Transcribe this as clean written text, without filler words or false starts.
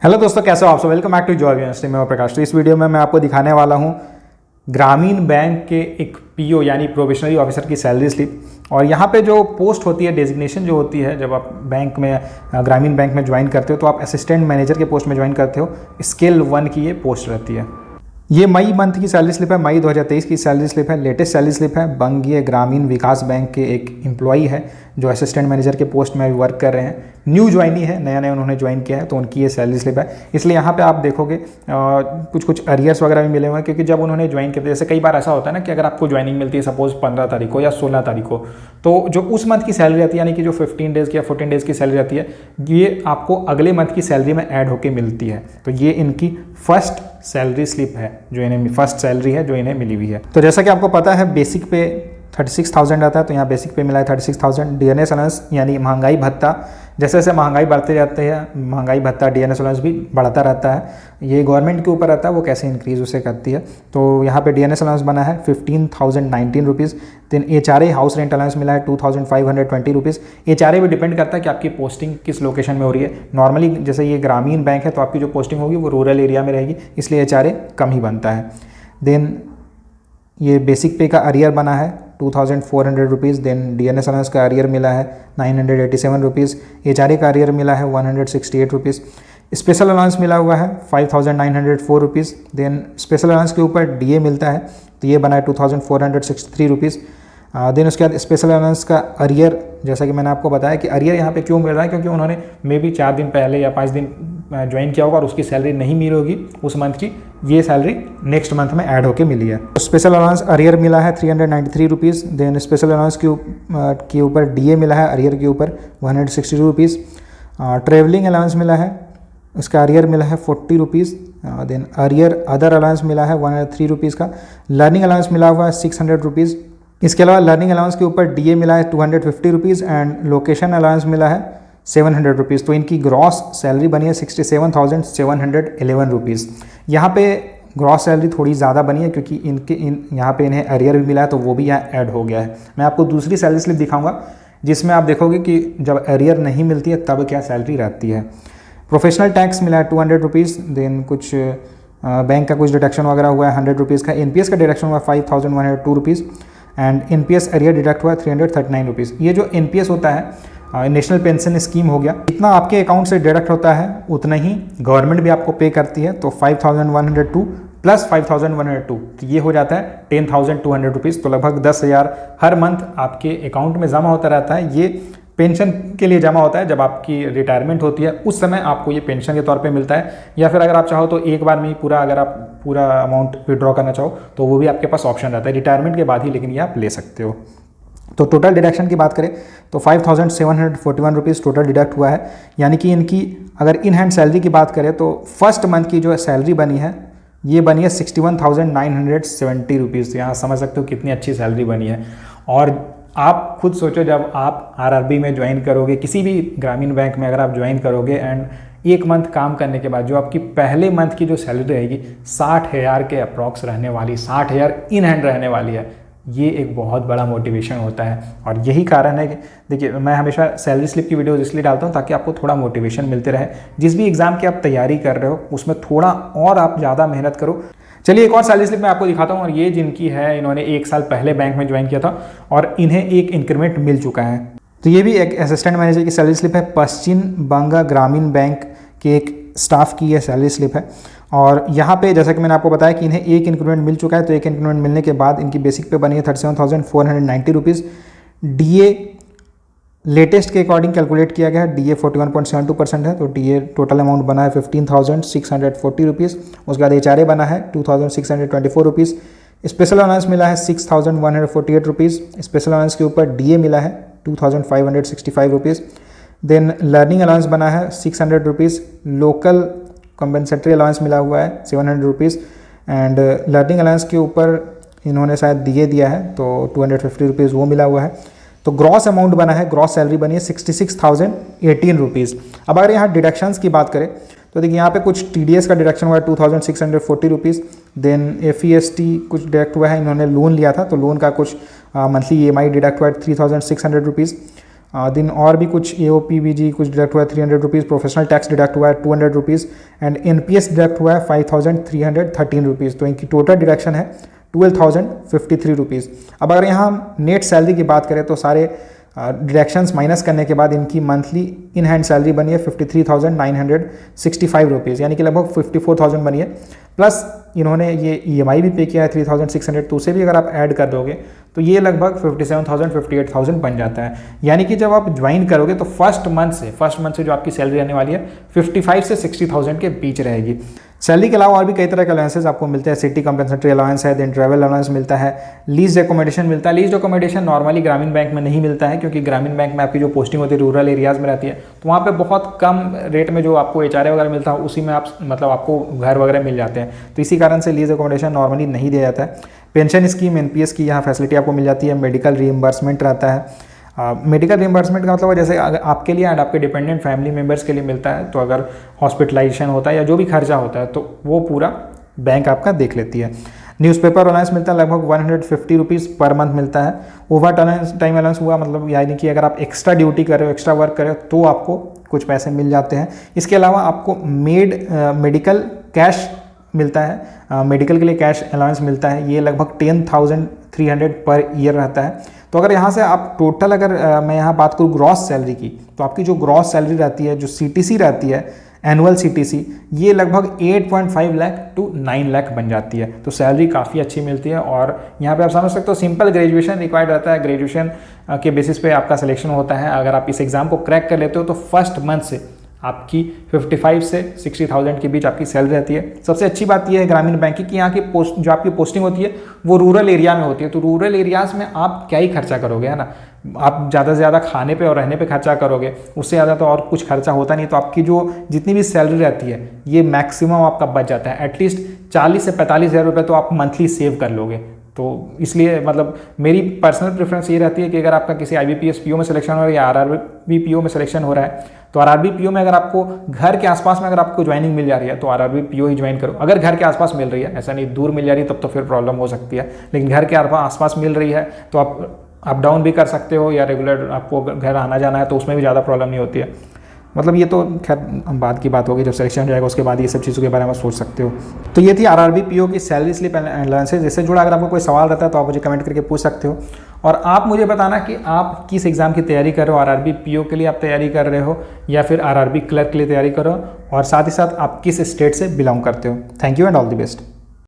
Hello दोस्तों, कैसे हो आप सब। Welcome back to job university में प्रकाश। तो इस वीडियो में मैं आपको दिखाने वाला हूं ग्रामीण बैंक के एक पीओ यानी प्रोबेशनरी ऑफिसर की सैलरी स्लिप। और यहां पे जो पोस्ट होती है, डेजिग्नेशन जो होती है, जब आप बैंक में ग्रामीण बैंक में ज्वाइन करते हो तो आप असिस्टेंट मैनेजर के पोस्ट में ज्वाइन करते हो। स्केल 1 की ये पोस्ट रहती है। ये मई मंथ की सैलरी स्लिप है, मई 2023 की सैलरी स्लिप है, लेटेस्ट सैलरी स्लिप है। बंगीय ग्रामीण विकास बैंक के एक एम्प्लॉई है जो असिस्टेंट मैनेजर के पोस्ट में वर्क कर रहे हैं। न्यू ज्वाइनी है, नया नया उन्होंने ज्वाइन किया है, तो उनकी ये सैलरी स्लिप है। इसलिए यहाँ पे आप देखोगे कुछ अरियर्स वगैरह भी मिले हुए हैं, क्योंकि जब उन्होंने ज्वाइन किया, जैसे कई बार ऐसा होता है ना कि अगर आपको ज्वाइनिंग मिलती है सपोज 15 तारीख को या 16 तारीख को, तो जो उस मंथ की सैलरी रहती है, यानी कि जो 15 डेज़ की या 14 डेज़ की सैलरी रहती है, ये आपको अगले मंथ की सैलरी में ऐड होकर मिलती है। तो ये इनकी फर्स्ट सैलरी स्लिप है, जो इन्हें फर्स्ट सैलरी है जो इन्हें मिली हुई है। तो जैसा कि आपको पता है, बेसिक पे 36,000 आता है, तो यहाँ बेसिक पे मिला है 36,000। डीएनएस अलाउंस यानी महंगाई भत्ता, जैसे जैसे महंगाई बढ़ते जाते हैं महंगाई भत्ता डीएनएस अलाउंस भी बढ़ता रहता है। ये गवर्नमेंट के ऊपर रहता है वो कैसे इंक्रीज उसे करती है। तो यहाँ पे डीएनएस अलाउंस बना है 15,019 rupees. Then HRA house rent allowance मिला है 2,520 रुपीज़। एचआरए भी डिपेंड करता है कि आपकी पोस्टिंग किस लोकेशन में हो रही है। नॉर्मली जैसे ये ग्रामीण बैंक है तो आपकी जो पोस्टिंग होगी वो रूरल एरिया में रहेगी, इसलिए एचआरए कम ही बनता है। देन ये बेसिक पे का अरियर बना है 2,400 रुपीज़। देन डीएनएस अलाउंस का अरियर मिला है 987 रुपीज़। एचआरए का अरियर मिला है 168 रुपीज़। स्पेशल अलाउंस मिला हुआ है 5,904 रुपीज़। देन स्पेशल अलाउंस के ऊपर डीए मिलता है, तो ये बना है 2,463 रुपीज़। देन उसके बाद स्पेशल अलाउंस का अरियर, जैसा कि मैंने आपको बताया कि अरियर यहाँ पे क्यों मिल रहा है, क्योंकि उन्होंने मे बी 4 दिन पहले या 5 दिन ज्वाइन किया होगा और उसकी सैलरी नहीं मिली होगी उस मंथ की, ये सैलरी नेक्स्ट मंथ में ऐड होके मिली है। तो स्पेशल अलाउंस अरियर मिला है 393 रुपीज़। देन स्पेशल अलाउंस के ऊपर डीए मिला है अरियर के ऊपर 162 रुपीज़। ट्रेवलिंग अलाउंस मिला है, उसका अरियर मिला है 40 rupees. Then arrear other allowance मिला है 103 रुपीज़ का। लर्निंग अलाउंस मिला हुआ है 600 रुपीज़। इसके अलावा लर्निंग अलाउंस के ऊपर डीए मिला है 250 रुपीज़ एंड लोकेशन अलाउंस मिला है 700 रुपीज़। तो इनकी ग्रॉस सैलरी बनी है 67,711 रुपीज़। यहाँ पे ग्रॉस सैलरी थोड़ी ज़्यादा बनी है क्योंकि यहाँ पे इन्हें अरियर भी मिला है, तो वो भी यहाँ ऐड हो गया है। मैं आपको दूसरी सैलरी स्लिप दिखाऊंगा जिसमें आप देखोगे कि जब अरियर नहीं मिलती है तब क्या सैलरी रहती है। प्रोफेशनल टैक्स मिला है 200 रुपीज़। देन कुछ बैंक का कुछ डिडक्शन वगैरह हुआ है 100 रुपीज़ का। एनपीएस का डिडक्शन हुआ 5,102 rupees and NPS arrear deduct हुआ 339 रुपीज़। ये जो एनपीएस होता है नेशनल पेंशन स्कीम हो गया, इतना आपके अकाउंट से डिडक्ट होता है उतना ही गवर्नमेंट भी आपको पे करती है। तो 5,102 प्लस 5,102, तो ये हो जाता है 10,200 रुपीज़। तो लगभग 10,000 हर मंथ आपके अकाउंट में जमा होता रहता है। ये पेंशन के लिए जमा होता है, जब आपकी रिटायरमेंट होती है उस समय आपको ये पेंशन के तौर पे मिलता है, या फिर अगर आप चाहो तो एक बार में ही अगर आप पूरा अमाउंट विड्रॉ करना चाहो तो वो भी आपके पास ऑप्शन रहता है रिटायरमेंट के बाद ही, लेकिन ये आप ले सकते हो। तो टोटल डिडक्शन की बात करें तो 5,741 रुपीज़ टोटल डिडक्ट हुआ है। यानी कि इनकी अगर इन हैंड सैलरी की बात करें तो फर्स्ट मंथ की जो सैलरी बनी है ये बनी है 61,970 रुपीज़। यहाँ समझ सकते हो कितनी अच्छी सैलरी बनी है। और आप खुद सोचो, जब आप आरआरबी में ज्वाइन करोगे, किसी भी ग्रामीण बैंक में अगर आप ज्वाइन करोगे एंड एक मंथ काम करने के बाद जो आपकी पहले मंथ की जो सैलरी रहेगी 60,000 के अप्रॉक्स रहने वाली, 60,000 इन हैंड रहने वाली है, ये एक बहुत बड़ा मोटिवेशन होता है। और यही कारण है कि देखिए, मैं हमेशा सैलरी स्लिप की वीडियोस इसलिए डालता हूँ ताकि आपको थोड़ा मोटिवेशन मिलते रहे। जिस भी एग्जाम की आप तैयारी कर रहे हो उसमें थोड़ा और आप ज़्यादा मेहनत करो। चलिए एक और सैलरी स्लिप मैं आपको दिखाता हूँ, और ये जिनकी है, इन्होंने 1 साल पहले बैंक में ज्वाइन किया था और इन्हें एक इंक्रीमेंट मिल चुका है। तो ये भी एक असिस्टेंट मैनेजर की सैलरी स्लिप है। पश्चिम बंगाल ग्रामीण बैंक के एक स्टाफ की यह सैलरी स्लिप है। और यहाँ पे जैसा कि मैंने आपको बताया कि इन्हें एक इंक्रीमेंट मिल चुका है, तो एक इंक्रीमेंट मिलने के बाद इनकी बेसिक पे बनी है 37,490 रुपीज़। डीए लेटेस्ट के अकॉर्डिंग कैलकुलेट किया गया है, डीए 41.72% है, तो डीए टोटल अमाउंट बना है 15,640 रुपीज़। उसके बाद एचआरए बना है 2,624 रुपीज़। स्पेशल अलाउंस मिला है 6,148 रुपीज़। स्पेशल अलाउंस के ऊपर डीए मिला है 2,565 रुपीज़। देन लर्निंग अलाउंस बना है 600 रुपीज़। लोकल कंपनसेटरी अलाउंस मिला हुआ है 700 रुपीज़ एंड लर्निंग अलाउंस के ऊपर इन्होंने शायद डीए दिया है तो 250 रुपीज़ वो मिला हुआ है। तो ग्रॉस अमाउंट बना है, ग्रॉस सैलरी बनी है 66,018 रुपीज़। अब अगर यहाँ डिडक्शंस की बात करें तो देखिए यहाँ पे कुछ टीडीएस का डिडक्शन हुआ है 2,640 रुपीज़। देन एफईएसटी कुछ डिडक्ट हुआ है, इन्होंने लोन लिया था तो लोन का कुछ मंथली ईएमआई डिडक्ट हुआ है 3,600 रुपीज़। दिन और भी कुछ AOPBG कुछ डिडक्ट हुआ है 300 रुपीज़, प्रोफेशनल टैक्स डिडक्ट हुआ है 200 रुपीज़ एंड NPS डिडक्ट हुआ है 5313 रुपीज़। तो इनकी टोटल डिडक्शन है 12,053 रुपीज़। अब अगर यहाँ हम नेट सैलरी की बात करें तो सारे डिडक्शंस माइनस करने के बाद इनकी मंथली इन हैंड सैलरी बनी है 53,965 रुपीज़, यानी कि लगभग 54,000 बनी है। प्लस इन्होंने ये EMI भी पे किया है 3,600, तो उसे भी अगर आप ऐड कर दोगे तो ये लगभग 57,000 58,000 बन जाता है। यानी कि जब आप ज्वाइन करोगे तो फर्स्ट मंथ से जो आपकी सैलरी रहने वाली है 55 से 60,000 के बीच रहेगी। सैलरी के अलावा और भी कई तरह के अलाउंसेस आपको मिलते हैं। सिटी कंपनसेटरी अलाउंस है, देन ट्रैवल अलाउंस मिलता है, लीज एकोमोडेशन मिलता है। लीज एकोमोडेशन नॉर्मली ग्रामीण बैंक में नहीं मिलता है, क्योंकि ग्रामीण बैंक में आपकी जो पोस्टिंग होती है रूरल एरियाज़ में रहती है, तो वहाँ पे बहुत कम रेट में जो आपको HRA वगैरह मिलता है उसी में आप मतलब आपको घर वगैरह मिल जाते हैं, तो इसी कारण से लीज एकोमोडेशन नॉर्मली नहीं दिया जाता है। पेंशन स्कीम NPS की यहाँ फैसिलिटी आपको मिल जाती है। मेडिकल रीइंबर्समेंट रहता है। मेडिकल रिइंबर्समेंट का मतलब जैसे आपके लिए एंड आपके डिपेंडेंट फैमिली मेम्बर्स के लिए मिलता है, तो अगर हॉस्पिटलाइजेशन होता है या जो भी खर्चा होता है तो वो पूरा बैंक आपका देख लेती है। न्यूज़पेपर अलाउंस मिलता है, लगभग 150 रुपीज़ पर मंथ मिलता है। ओवर टाइम अलाउंस हुआ, मतलब यानी कि अगर आप एक्स्ट्रा ड्यूटी कर रहे हो, एक्स्ट्रा वर्क कर रहे हो तो आपको कुछ पैसे मिल जाते हैं। इसके अलावा आपको मेडिकल कैश मिलता है, मेडिकल के लिए कैश अलाउंस मिलता है, ये लगभग 10,300 पर ईयर रहता है। तो अगर यहाँ से आप टोटल मैं यहाँ बात करूँ ग्रॉस सैलरी की, तो आपकी जो ग्रॉस सैलरी रहती है, जो CTC रहती है, एनुअल CTC, ये लगभग 8.5 लाख टू 9 लाख बन जाती है। तो सैलरी काफ़ी अच्छी मिलती है। और यहाँ पे आप समझ सकते हो सिंपल ग्रेजुएशन रिक्वायर्ड रहता है, ग्रेजुएशन के बेसिस पे आपका सिलेक्शन होता है। अगर आप इस एग्ज़ाम को क्रैक कर लेते हो तो फर्स्ट मंथ से आपकी 55 से 60,000 के बीच आपकी सैलरी रहती है। सबसे अच्छी बात यह है ग्रामीण बैंक की कि यहाँ की जो आपकी पोस्टिंग होती है वो रूरल एरिया में होती है, तो रूरल एरियाज़ में आप क्या ही खर्चा करोगे, है ना। आप ज़्यादा से ज़्यादा खाने पे और रहने पे खर्चा करोगे, उससे ज़्यादा तो और कुछ खर्चा होता नहीं। तो आपकी जो जितनी भी सैलरी रहती है ये मैक्सिमम आपका बच जाता है। एटलीस्ट 40 से 45,000 रुपये तो आप मंथली सेव कर लोगे। तो इसलिए मतलब मेरी पर्सनल प्रेफरेंस ये रहती है कि अगर आपका किसी IBPS PO में सिलेक्शन हो रहा है या RRB PO में सिलेक्शन हो रहा है, तो RRB PO में अगर आपको घर के आसपास में अगर आपको ज्वाइनिंग मिल जा रही है तो RRB PO ही ज्वाइन करो। अगर घर के आसपास मिल रही है, ऐसा नहीं दूर मिल जा रही है, तब तो फिर प्रॉब्लम हो सकती है, लेकिन घर के आसपास मिल रही है तो आप अप डाउन भी कर सकते हो, या रेगुलर आपको घर आना जाना है तो उसमें भी ज़्यादा प्रॉब्लम नहीं होती है। मतलब ये तो खैर बाद की बात होगी, जब सिलेक्शन हो जाएगा उसके बाद ये सब चीज़ों के बारे में सोच सकते हो। तो ये थी RRB PO की सैलरी स्लिप अलाउंसेस। इससे जुड़ा अगर आपको कोई सवाल रहता है तो आप मुझे कमेंट करके पूछ सकते हो। और आप मुझे बताना कि आप किस एग्ज़ाम की तैयारी कर रहे हो, RRB PO के लिए आप तैयारी कर रहे हो या फिर RRB क्लर्क के लिए तैयारी करो, और साथ ही साथ आप किस स्टेट से बिलोंग करते हो। Thank you and all the best.